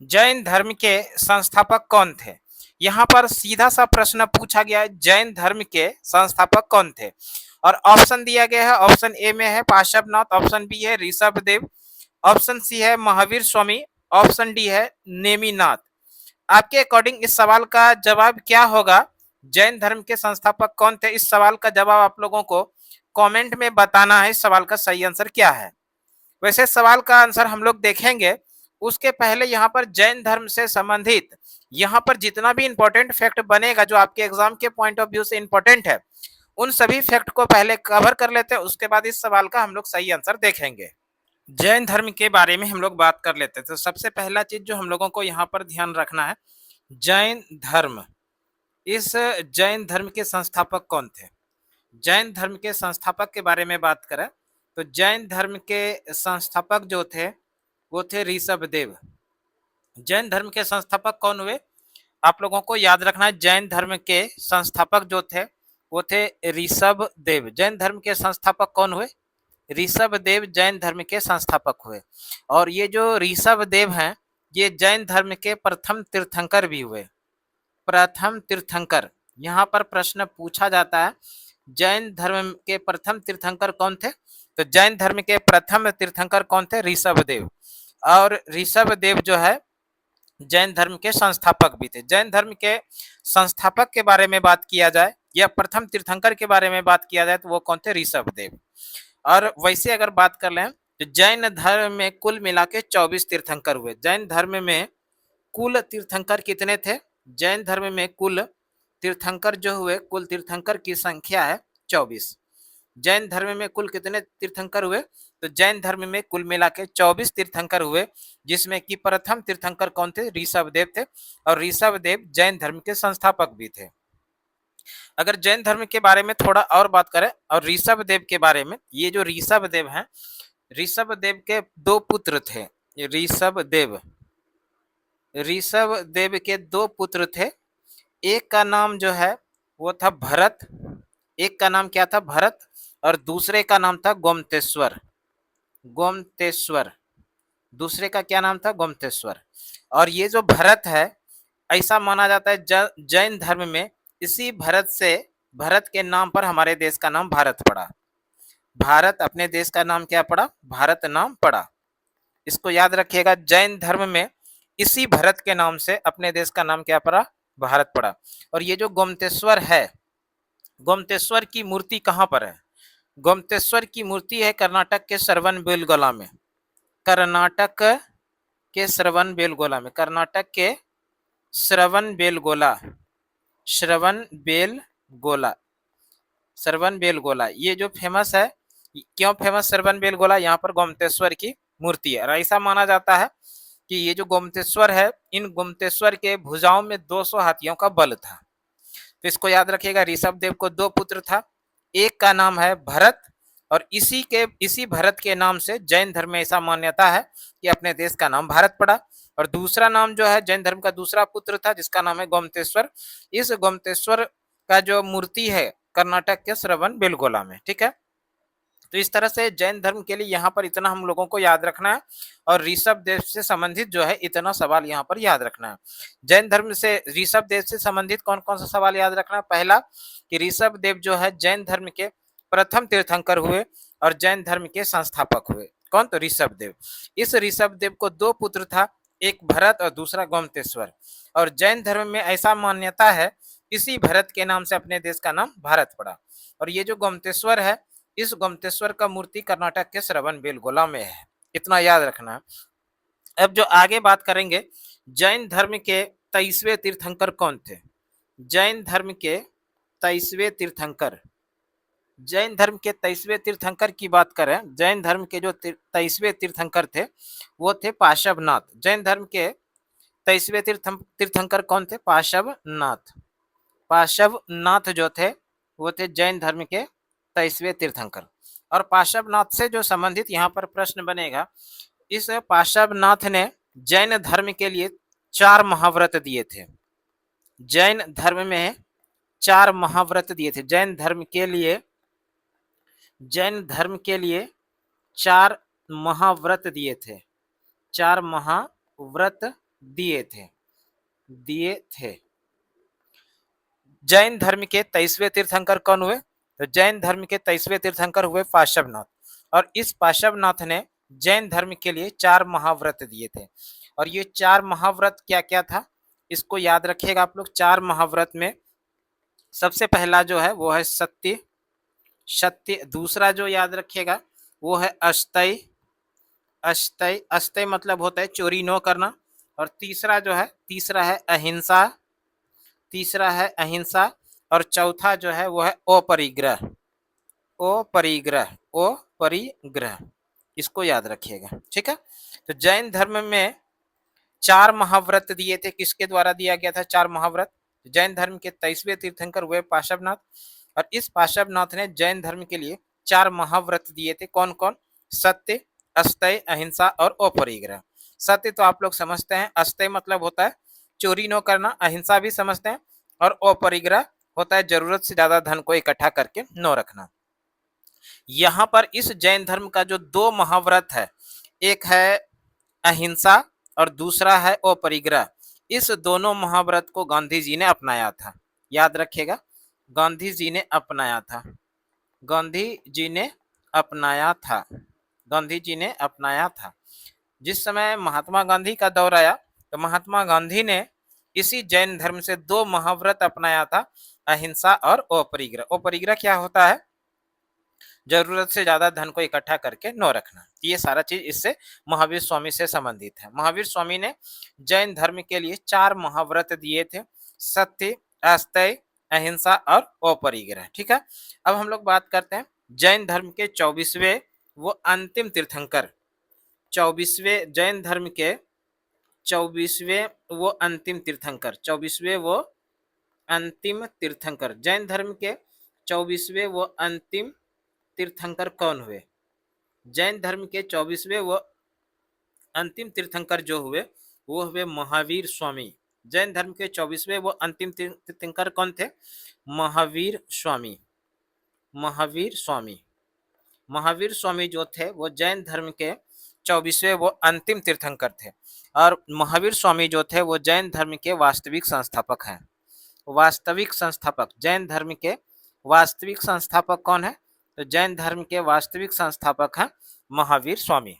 जैन धर्म के संस्थापक कौन थे? यहाँ पर सीधा सा प्रश्न पूछा गया है, जैन धर्म के संस्थापक कौन थे? और ऑप्शन दिया गया है, ऑप्शन ए में है पार्श्वनाथ, ऑप्शन बी है ऋषभदेव, ऑप्शन सी है महावीर स्वामी, ऑप्शन डी है नेमिनाथ। आपके अकॉर्डिंग इस सवाल का जवाब क्या होगा? जैन धर्म के संस्थापक कौन थे? इस सवाल का जवाब आप लोगों को कमेंट में बताना है। इस सवाल का सही आंसर क्या है? वैसे सवाल का आंसर हम लोग देखेंगे, उसके पहले यहाँ पर जैन धर्म से संबंधित यहाँ पर जितना भी इंपॉर्टेंट फैक्ट बनेगा जो आपके एग्जाम के पॉइंट ऑफ व्यू से इंपॉर्टेंट है, उन सभी फैक्ट को पहले कवर कर लेते हैं, उसके बाद इस सवाल का हम लोग सही आंसर देखेंगे। जैन धर्म के बारे में हम लोग बात कर लेते हैं। तो सबसे पहला चीज जो हम लोगों को यहाँ पर ध्यान रखना है, जैन धर्म, इस जैन धर्म के संस्थापक कौन थे? जैन धर्म के संस्थापक के बारे में बात करें तो जैन धर्म के संस्थापक जो थे वो थे ऋषभदेव। जैन धर्म के संस्थापक कौन हुए? आप लोगों को याद रखना है, जैन धर्म के संस्थापक जो थे वो थे ऋषभदेव। जैन धर्म के संस्थापक कौन हुए? ऋषभदेव जैन धर्म के संस्थापक हुए। और ये जो ऋषभदेव हैं, ये जैन धर्म के प्रथम तीर्थंकर भी हुए। प्रथम तीर्थंकर, यहाँ पर प्रश्न पूछा जाता है, जैन धर्म के प्रथम तीर्थंकर कौन थे? तो जैन धर्म के प्रथम तीर्थंकर कौन थे? ऋषभदेव। और ऋषभदेव जो है जैन धर्म के संस्थापक भी थे। जैन धर्म के संस्थापक के बारे में बात किया जाए या प्रथम तीर्थंकर के बारे में बात किया जाए तो वो कौन थे? ऋषभदेव। और वैसे अगर बात कर लें तो जैन धर्म में कुल मिला के 24 तीर्थंकर हुए। जैन धर्म में कुल तीर्थंकर कितने थे? जैन धर्म में कुल तीर्थंकर जो हुए, कुल तीर्थंकर की संख्या है 24। जैन धर्म में कुल कितने तीर्थंकर हुए? तो जैन धर्म में कुल मिला के 24 तीर्थंकर हुए, जिसमें कि प्रथम तीर्थंकर कौन थे? ऋषभदेव थे। और ऋषभदेव जैन धर्म के संस्थापक भी थे। अगर जैन धर्म के बारे में थोड़ा और बात करें और ऋषभदेव के बारे में, ये जो ऋषभदेव हैं, ऋषभदेव के दो पुत्र थे। ऋषभदेव ऋषभदेव के दो पुत्र थे। एक का नाम जो है वो था भरत, एक का नाम क्या था? भरत। और दूसरे का नाम था गोमतेश्वर। गोमतेश्वर, दूसरे का क्या नाम था? गोमतेश्वर। और ये जो भरत है, ऐसा माना जाता है जैन धर्म में इसी भरत से, भरत के नाम पर हमारे देश का नाम भारत पड़ा। भारत, अपने देश का नाम क्या पड़ा? भारत नाम पड़ा। इसको याद रखिएगा, जैन धर्म में इसी भरत के नाम से अपने देश का नाम क्या पड़ा? भारत पड़ा। और ये जो गोमतेश्वर है, गोमतेश्वर की मूर्ति कहाँ पर है? गोमतेश्वर की मूर्ति है कर्नाटक के श्रवणबेलगोला में। कर्नाटक के श्रवणबेलगोला में, कर्नाटक के श्रवणबेलगोला, श्रवणबेलगोला, श्रवणबेलगोला। ये जो फेमस है, क्यों फेमस श्रवणबेलगोला? यहाँ पर गोमतेश्वर की मूर्ति है। और ऐसा माना जाता है कि ये जो गोमतेश्वर है, इन गोमतेश्वर के भुजाओं में 200 हाथियों का बल था। तो इसको याद रखिएगा, ऋषभदेव को दो पुत्र था, एक का नाम है भरत, और इसी भरत के नाम से जैन धर्म में ऐसा मान्यता है कि अपने देश का नाम भारत पड़ा। और दूसरा नाम जो है, जैन धर्म का दूसरा पुत्र था जिसका नाम है गोमतेश्वर। इस गोमतेश्वर का जो मूर्ति है कर्नाटक के श्रवणबेलगोला में। ठीक है, तो इस तरह से जैन धर्म के लिए यहाँ पर इतना हम लोगों को याद रखना है। और ऋषभदेव से संबंधित जो है इतना सवाल यहाँ पर याद रखना है। जैन धर्म से, ऋषभदेव से संबंधित कौन कौन सा सवाल याद रखना है? पहला कि ऋषभदेव जो है जैन धर्म के प्रथम तीर्थंकर हुए और जैन धर्म के संस्थापक हुए। कौन? तो ऋषभदेव। इस ऋषभदेव को दो पुत्र था, एक भरत और दूसरा गोमतेश्वर। और जैन धर्म में ऐसा मान्यता है, इसी भरत के नाम से अपने देश का नाम भारत पड़ा। और ये जो गोमतेश्वर है, इस गोमतेश्वर का मूर्ति कर्नाटक के श्रवणबेलगोला में है। इतना याद रखना है। अब जो आगे बात करेंगे, जैन धर्म के 23वें तीर्थंकर कौन थे? जैन धर्म के 23वें तीर्थंकर, जैन धर्म के 23वें तीर्थंकर की बात करें, जैन धर्म के जो 23वें तीर्थंकर थे वो थे पार्श्वनाथ। जैन धर्म के 23वें तीर्थंकर कौन थे? पार्श्वनाथ। पार्श्वनाथ जो थे वो थे जैन धर्म के 23वें तीर्थंकर। और पार्श्वनाथ से जो संबंधित यहाँ पर प्रश्न बनेगा, इस पार्श्वनाथ ने जैन धर्म के लिए 4 महाव्रत दिए थे। जैन धर्म में 4 महाव्रत दिए थे। जैन धर्म के लिए 4 महाव्रत दिए थे। 4 महाव्रत दिए थे। जैन धर्म के 23वें तीर्थंकर कौन हुए? तो जैन धर्म के 23वें तीर्थंकर हुए पार्श्वनाथ। और इस पार्श्वनाथ ने जैन धर्म के लिए 4 महाव्रत दिए थे। और ये 4 महाव्रत क्या क्या था, इसको याद रखिएगा आप लोग। 4 महाव्रत में सबसे पहला जो है वो है सत्य। दूसरा जो याद रखिएगा वो है अस्तय मतलब होता है चोरी न करना। और तीसरा है अहिंसा। और चौथा जो है वो है अपरिग्रह। इसको याद रखिएगा, ठीक है। तो जैन धर्म में 4 महाव्रत दिए थे। किसके द्वारा दिया गया था 4 महाव्रत? जैन धर्म के 23वें तीर्थंकर हुए पार्श्वनाथ। और इस पार्श्वनाथ ने जैन धर्म के लिए 4 महाव्रत दिए थे। कौन कौन? सत्य, अस्तय, अहिंसा और अपरिग्रह। सत्य तो आप लोग समझते हैं, अस्तय मतलब होता है चोरी न करना, अहिंसा भी समझते हैं, और अपरिग्रह होता है जरूरत से ज्यादा धन को इकट्ठा करके न रखना। यहाँ पर इस जैन धर्म का जो 2 महाव्रत है, एक है अहिंसा और दूसरा है अपरिग्रह। इस दोनों महाव्रत को गांधी जी ने अपनाया था। याद रखिएगा, गांधी जी ने अपनाया था। जिस समय महात्मा गांधी का दौर आया तो महात्मा गांधी ने इसी जैन धर्म से 2 महाव्रत अपनाया था, अहिंसा और अपरिग्रह। अपरिग्रह क्या होता है? जरूरत से ज्यादा धन को इकट्ठा करके न रखना। ये सारा चीज इससे महावीर स्वामी से संबंधित है। महावीर स्वामी ने जैन धर्म के लिए 4 महाव्रत दिए थे, सत्य, अस्तय, अहिंसा और अपरिग्रह, ठीक है। अब हम लोग बात करते हैं जैन धर्म के 24वें वो अंतिम तीर्थंकर। 24वें जैन धर्म के 24वें वो अंतिम तीर्थंकर। 24वें वो अंतिम तीर्थंकर जैन धर्म के 24वें वो अंतिम तीर्थंकर कौन हुए? जैन धर्म के 24वें वो अंतिम तीर्थंकर जो हुए वो हुए महावीर स्वामी। जैन धर्म के 24वें वो अंतिम तीर्थंकर कौन थे? महावीर स्वामी। महावीर स्वामी जो थे वो जैन धर्म के 24वें वो अंतिम तीर्थंकर थे। और महावीर स्वामी जो थे वो जैन धर्म के वास्तविक संस्थापक हैं। जैन धर्म के वास्तविक संस्थापक कौन है? तो जैन धर्म के वास्तविक संस्थापक हैं महावीर स्वामी,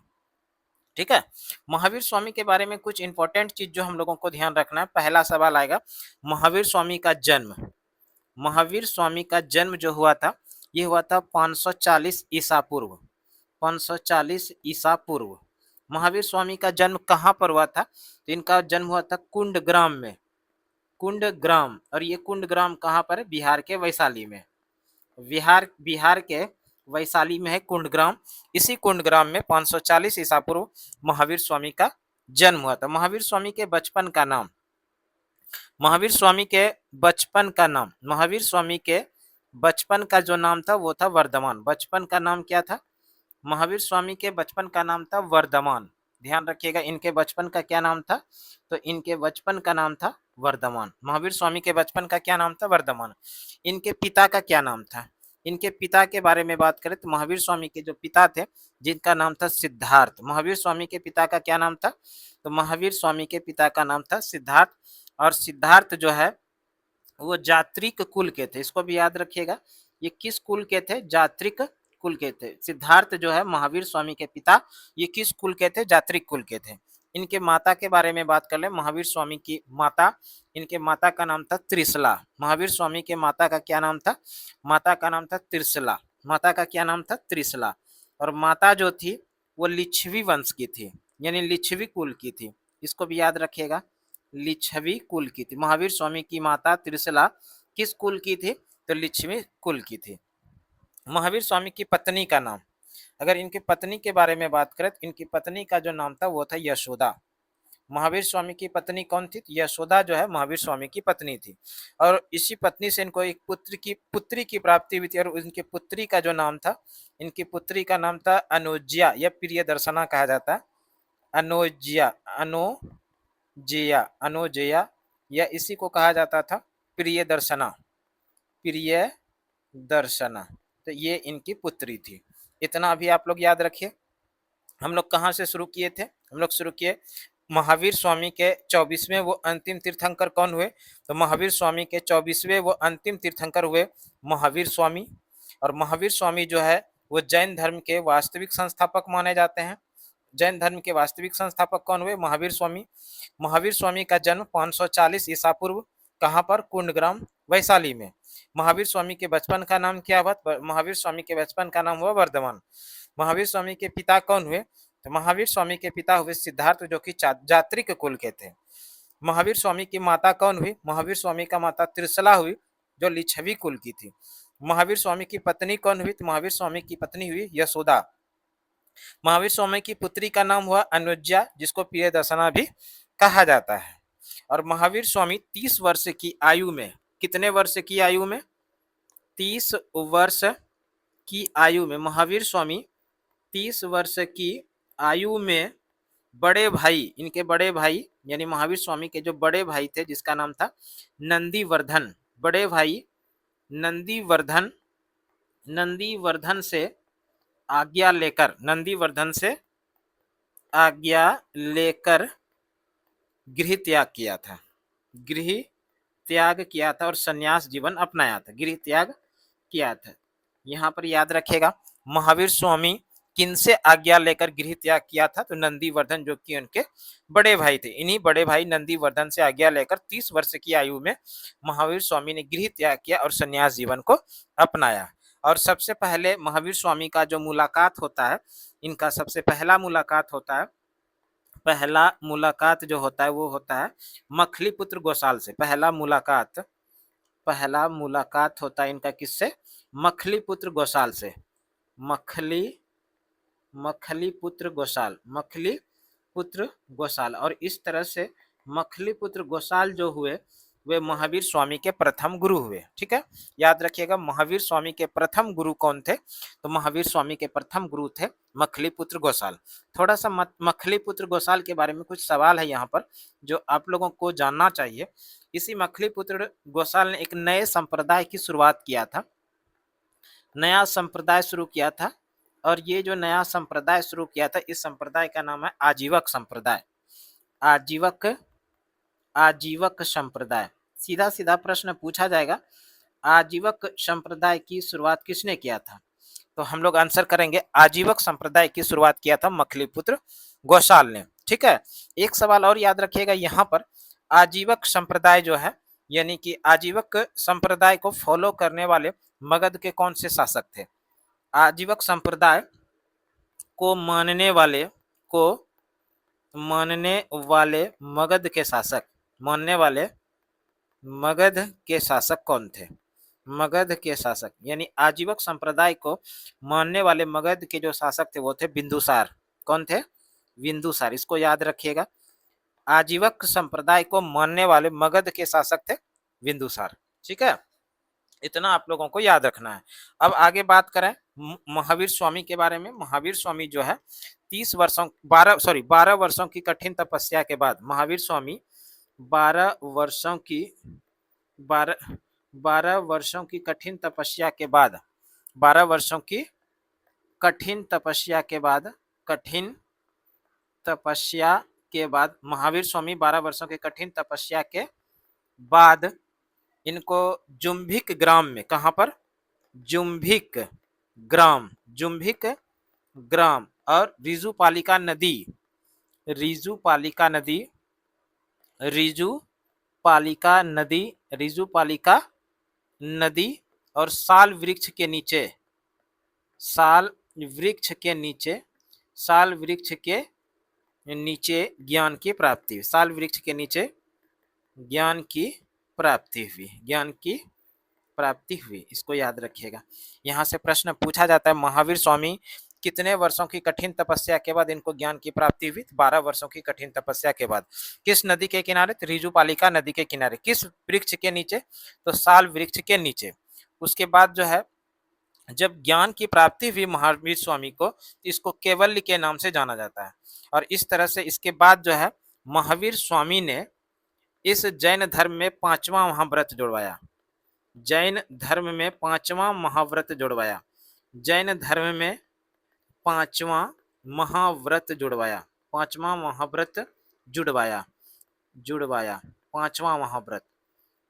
ठीक है। महावीर स्वामी के बारे में कुछ इंपॉर्टेंट चीज जो हम लोगों को ध्यान रखना है। पहला सवाल आएगा महावीर स्वामी का जन्म। महावीर स्वामी का जन्म जो हुआ था ये हुआ था 540 ईसा पूर्व। 540 ईसा पूर्व महावीर स्वामी का जन्म कहाँ पर हुआ था? तो इनका जन्म हुआ था कुंडग्राम में। कुंडग्राम, और ये कुंडग्राम कहाँ पर है? बिहार के वैशाली में। बिहार के वैशाली में है कुंडग्राम। इसी कुंडग्राम में 540 ईसा पूर्व महावीर स्वामी का जन्म हुआ था। महावीर स्वामी के बचपन का नाम महावीर स्वामी के बचपन का जो नाम था वो था वर्धमान। बचपन का नाम क्या था? महावीर स्वामी के बचपन का नाम था वर्धमान। ध्यान रखिएगा, इनके बचपन का क्या नाम था? तो इनके बचपन का नाम था वर्धमान। महावीर स्वामी के बचपन का क्या नाम था? वर्धमान। इनके पिता का क्या नाम था? इनके पिता के बारे में बात करें तो महावीर स्वामी के जो पिता थे जिनका नाम था सिद्धार्थ। महावीर स्वामी के पिता का क्या नाम था? तो महावीर स्वामी के पिता का नाम था सिद्धार्थ। और सिद्धार्थ जो है वो जात्रिक कुल के थे। इसको भी याद रखिएगा, ये किस कुल के थे? जात्रिक कुल के थे। सिद्धार्थ जो है महावीर स्वामी के पिता, ये किस कुल के थे? जात्रिक कुल के थे। इनके माता के बारे में बात कर ले। महावीर स्वामी की माता, इनके माता का नाम था त्रिशला। महावीर स्वामी के माता का क्या नाम था? माता का नाम था त्रिशला। माता का क्या नाम था? त्रिशला। और माता जो थी वो लिच्छवी वंश की थी, यानी लिच्छवी कुल की थी। इसको भी याद रखिएगा, लिच्छवी कुल की थी। महावीर स्वामी की माता त्रिशला किस कुल की थी? तो लिच्छवी कुल की थी। महावीर स्वामी की पत्नी का नाम, अगर इनकी पत्नी के बारे में बात करें तो इनकी पत्नी का जो नाम था वो था यशोदा। महावीर स्वामी की पत्नी कौन थी? यशोदा जो है महावीर स्वामी की पत्नी थी। और इसी पत्नी से इनको एक पुत्री की प्राप्ति हुई थी। और इनकी पुत्री का जो नाम था, इनकी पुत्री का नाम था अनुज्या या प्रियदर्शना कहा जाता है। अनुजया या इसी को कहा जाता था प्रियदर्शना। तो ये इनकी पुत्री थी। इतना भी आप लोग याद रखिए। हम लोग कहाँ से शुरू किए थे? हम लोग शुरू किए महावीर स्वामी के 24वें वो अंतिम तीर्थंकर कौन हुए? तो महावीर स्वामी के 24वें वो अंतिम तीर्थंकर हुए महावीर स्वामी। और महावीर स्वामी जो है वो जैन धर्म के वास्तविक संस्थापक माने जाते हैं। जैन धर्म के वास्तविक संस्थापक कौन हुए? महावीर स्वामी। महावीर स्वामी का जन्म 540 ईसा पूर्व कहाँ पर? कुंडग्राम वैशाली में। महावीर स्वामी के बचपन का नाम क्या हुआ? महावीर स्वामी के बचपन का नाम हुआ वर्धमान। महावीर स्वामी के पिता कौन हुए? तो महावीर स्वामी के पिता हुए सिद्धार्थ, जो कि जात्रिक कुल के थे। महावीर स्वामी की माता कौन हुई? महावीर स्वामी का माता त्रिशला हुई, जो लिच्छवी कुल की थी। महावीर स्वामी की पत्नी कौन हुई? तो महावीर स्वामी की पत्नी हुई यशोदा। महावीर स्वामी की पुत्री का नाम हुआ अनुज्जा, जिसको प्रियदर्शना भी कहा जाता है। और महावीर स्वामी 30 वर्ष की आयु में, कितने वर्ष की आयु में? 30 वर्ष की आयु में महावीर स्वामी 30 वर्ष की आयु में बड़े भाई, इनके बड़े भाई यानी महावीर स्वामी के जो बड़े भाई थे, जिसका नाम था नंदीवर्धन, बड़े भाई नंदीवर्धन, नंदीवर्धन से आज्ञा लेकर, नंदीवर्धन से आज्ञा लेकर गृह त्याग किया था, गृह त्याग किया था और संन्यास जीवन अपनाया था, गृह त्याग किया था। यहाँ पर याद रखेगा महावीर स्वामी किनसे आज्ञा लेकर गृह त्याग किया था? तो नंदीवर्धन, जो कि उनके बड़े भाई थे। इन्हीं बड़े भाई नंदीवर्धन से आज्ञा लेकर 30 वर्ष की आयु में महावीर स्वामी ने गृह त्याग किया और संन्यास जीवन को अपनाया। और सबसे पहले महावीर स्वामी का जो मुलाकात होता है, इनका सबसे पहला मुलाकात होता है, पहला मुलाकात जो होता है वो होता है मखलीपुत्र गोसाल से। पहला मुलाकात होता है इनका किससे? मखलीपुत्र गोसाल से। मखलीपुत्र गोसाल। और इस तरह से मखलीपुत्र गोसाल जो हुए वे महावीर स्वामी के प्रथम गुरु हुए। ठीक है, याद रखिएगा महावीर स्वामी के प्रथम गुरु कौन थे? तो महावीर स्वामी के प्रथम गुरु थे मखलीपुत्र गोसाल। थोड़ा सा मखलीपुत्र गोसाल के बारे में कुछ सवाल है यहाँ पर जो आप लोगों को जानना चाहिए। इसी मखलीपुत्र गोसाल ने एक नए संप्रदाय की शुरुआत किया था, नया संप्रदाय शुरू किया था। और ये जो नया संप्रदाय शुरू किया था, इस संप्रदाय का नाम है आजीवक संप्रदाय। आजीवक संप्रदाय। सीधा सीधा प्रश्न पूछा जाएगा, आजीवक संप्रदाय की शुरुआत किसने किया था? तो हम लोग आंसर करेंगे आजीवक संप्रदाय की शुरुआत किया था मखलीपुत्र गोसाल ने। ठीक है, एक सवाल और याद रखिएगा यहाँ पर, आजीवक संप्रदाय जो है यानी कि आजीवक संप्रदाय को फॉलो करने वाले मगध के कौन से शासक थे? आजीवक संप्रदाय को मानने वाले मगध के शासक, मगध के शासक कौन थे? मगध के शासक यानी आजीवक संप्रदाय को मानने वाले मगध के जो शासक थे वो थे बिंदुसार। कौन थे? बिंदुसार। इसको याद रखिएगा, आजीवक संप्रदाय को मानने वाले मगध के शासक थे बिंदुसार। ठीक है, इतना आप लोगों को याद रखना है। अब आगे बात करें महावीर स्वामी के बारे में। महावीर स्वामी जो है 12 वर्षों की कठिन तपस्या के बाद महावीर स्वामी 12 वर्षों की कठिन तपस्या के बाद 12 वर्षों की कठिन तपस्या के बाद महावीर स्वामी 12 वर्षों की कठिन तपस्या के बाद इनको जुम्भिक ग्राम में, कहाँ पर? जुम्भिक ग्राम और रिजुपालिका नदी और साल वृक्ष के नीचे ज्ञान की प्राप्ति हुई। इसको याद रखिएगा। यहाँ से प्रश्न पूछा जाता है महावीर स्वामी कितने वर्षों की कठिन तपस्या के बाद इनको ज्ञान की प्राप्ति हुई? 12 वर्षों की कठिन तपस्या के बाद। किस नदी के किनारे? रिजुपालिका नदी के किनारे। किस वृक्ष के नीचे? तो साल वृक्ष के नीचे। उसके बाद जो है जब ज्ञान की प्राप्ति हुई महावीर स्वामी को, इसको केवल्य के नाम से जाना जाता है। और इस तरह से इसके बाद जो है महावीर स्वामी ने इस जैन धर्म में 5वां महाव्रत जुड़वाया। जैन धर्म में 5वां महाव्रत जुड़वाया। 5वां महाव्रत जुड़वाया, जुड़वाया, पांचवा महाव्रत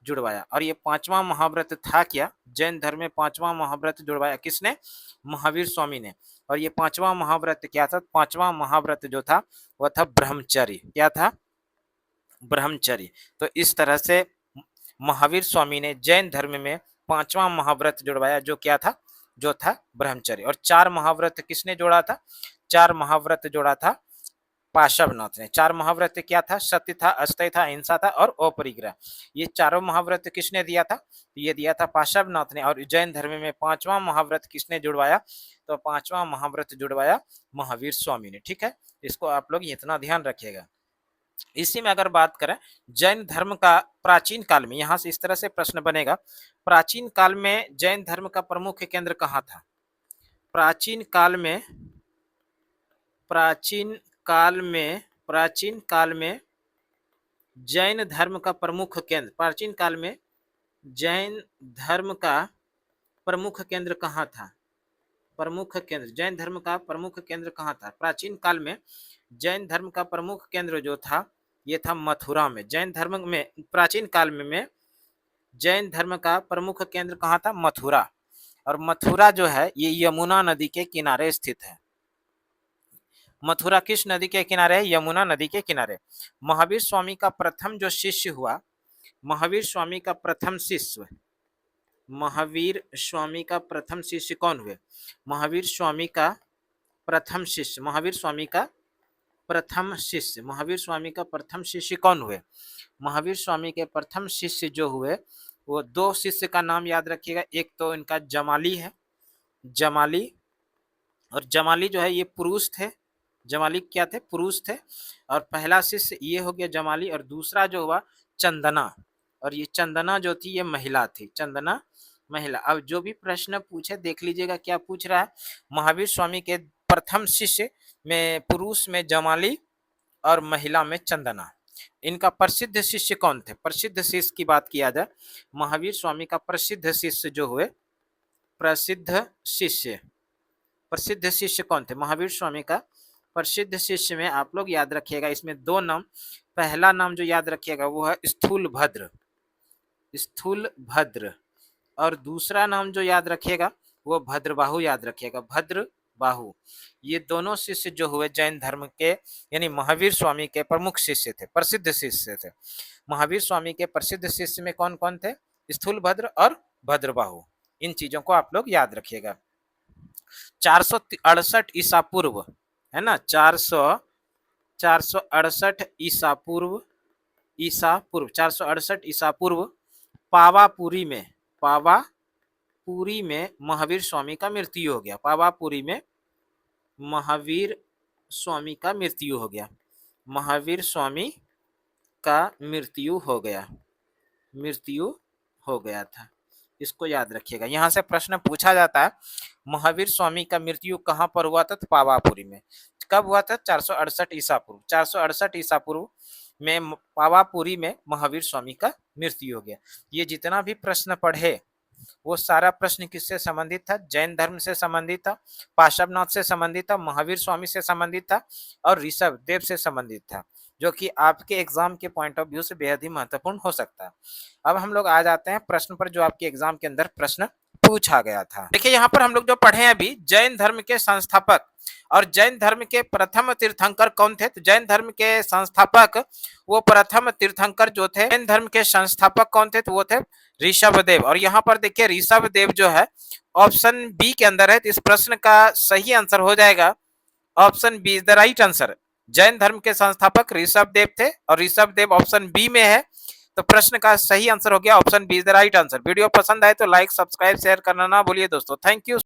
जुड़वाया। और ये पांचवा महाव्रत था क्या? जैन धर्म में पांचवा महाव्रत जुड़वाया किसने? महावीर स्वामी ने। और ये पांचवा महाव्रत क्या था? पांचवा महाव्रत जो था वह था ब्रह्मचर्य। क्या था? ब्रह्मचर्य। तो इस तरह से महावीर स्वामी ने जैन धर्म में पांचवा महाव्रत जुड़वाया, जो क्या था? जो था ब्रह्मचर्य। और 4 महाव्रत किसने जोड़ा था? 4 महाव्रत जोड़ा था पाशवनाथ ने। 4 महाव्रत क्या था? सत्य था, अस्तेय था, अहिंसा था और अपरिग्रह। ये चारों महाव्रत किसने दिया था? ये दिया था पाशवनाथ ने। और जैन धर्म में पांचवा महाव्रत किसने जुड़वाया? तो पांचवा महाव्रत जुड़वाया महावीर स्वामी ने। ठीक है, इसको आप लोग इतना ध्यान रखिएगा। इसी में अगर बात करें जैन धर्म का प्राचीन काल में, यहां से इस तरह से प्रश्न बनेगा, प्राचीन काल में जैन धर्म का प्रमुख केंद्र कहाँ था? प्राचीन काल में, प्राचीन काल में, प्राचीन काल में जैन धर्म का प्रमुख केंद्र, प्राचीन काल में जैन धर्म का प्रमुख केंद्र कहाँ था? प्रमुख केंद्र, जैन धर्म का प्रमुख केंद्र कहाँ था? प्राचीन काल में जैन धर्म का प्रमुख केंद्र जो था ये था मथुरा में। जैन धर्म में प्राचीन काल में जैन धर्म का प्रमुख केंद्र कहाँ था? मथुरा। और मथुरा जो है ये यमुना नदी के किनारे स्थित है। मथुरा किस नदी के किनारे है? यमुना नदी के किनारे। महावीर स्वामी का प्रथम जो शिष्य हुआ, महावीर स्वामी का प्रथम शिष्य, महावीर स्वामी का प्रथम शिष्य कौन हुए? महावीर स्वामी का प्रथम शिष्य, महावीर स्वामी का प्रथम शिष्य, महावीर स्वामी का प्रथम शिष्य कौन हुए? महावीर स्वामी के प्रथम शिष्य जो हुए वो 2 शिष्य का नाम याद रखिएगा। एक तो इनका जमाली है, जमाली, और जमाली जो है ये पुरुष थे। जमाली क्या थे? पुरुष थे। और पहला शिष्य ये हो गया जमाली, और दूसरा जो हुआ चंदना, और ये चंदना जो थी ये महिला थी, चंदना महिला। अब जो भी प्रश्न पूछे देख लीजिएगा क्या पूछ रहा है। महावीर स्वामी के प्रथम शिष्य में पुरुष में जमाली और महिला में चंदना। इनका प्रसिद्ध शिष्य कौन थे? प्रसिद्ध शिष्य की बात किया जाए, महावीर स्वामी का प्रसिद्ध शिष्य जो हुए, प्रसिद्ध शिष्य, प्रसिद्ध शिष्य कौन थे? महावीर स्वामी का प्रसिद्ध शिष्य में आप लोग याद रखिएगा, इसमें 2 नाम। पहला नाम जो याद रखिएगा वो है स्थूल भद्र, स्थूल भद्र। और दूसरा नाम जो याद रखिएगा वो भद्रबाहु याद रखिएगा, भद्रबाहु। ये दोनों शिष्य जो हुए जैन धर्म के यानी महावीर स्वामी के प्रमुख शिष्य थे, प्रसिद्ध शिष्य थे। महावीर स्वामी के प्रसिद्ध शिष्य में कौन कौन थे? स्थूलभद्र और भद्रबाहु। इन चीजों को आप लोग याद रखिएगा। 468 ईसा पूर्व है ना, 468 ईसा पूर्व, ईसा पूर्व 468 ईसा पूर्व पावापुरी में, पावापुरी में महावीर स्वामी का मृत्यु हो गया। पावापुरी में महावीर स्वामी का मृत्यु हो गया, महावीर स्वामी का मृत्यु हो गया, मृत्यु हो गया था। इसको याद रखिएगा, यहाँ से प्रश्न पूछा जाता है महावीर स्वामी का मृत्यु कहाँ पर हुआ था? तो पावापुरी में। कब हुआ था? 468 ईसा पूर्व, 468 ईसा पूर्व में पावापुरी में महावीर स्वामी का मृत्यु हो गया। ये जितना भी प्रश्न पढ़े वो सारा प्रश्न किससे संबंधित था? जैन धर्म से संबंधित था, पाशवनाथ से संबंधित था, महावीर स्वामी से संबंधित था और ऋषभ देव से संबंधित था, जो कि आपके एग्जाम के पॉइंट ऑफ व्यू से बेहद ही महत्वपूर्ण हो सकता है। अब हम लोग आ जाते हैं प्रश्न पर जो आपके एग्जाम के अंदर प्रश्न पूछा गया था। देखिए यहाँ पर हम लोग जो पढ़े हैं अभी, जैन धर्म के संस्थापक और जैन धर्म के प्रथम तीर्थंकर कौन थे? तो जैन धर्म के संस्थापक, वो प्रथम तीर्थंकर जो थे, जैन धर्म के संस्थापक कौन थे? तो वो थे ऋषभदेव। और यहाँ पर देखिए ऋषभदेव जो है ऑप्शन बी के अंदर है, तो इस प्रश्न का सही आंसर हो जाएगा option B is the right answer. Jain धर्म के संस्थापक ऋषभदेव थे और ऋषभदेव ऑप्शन बी में है, तो प्रश्न का सही आंसर हो गया option B is the right answer. Video पसंद आए तो लाइक, सब्सक्राइब, शेयर करना ना भूलिए दोस्तों। Thank you.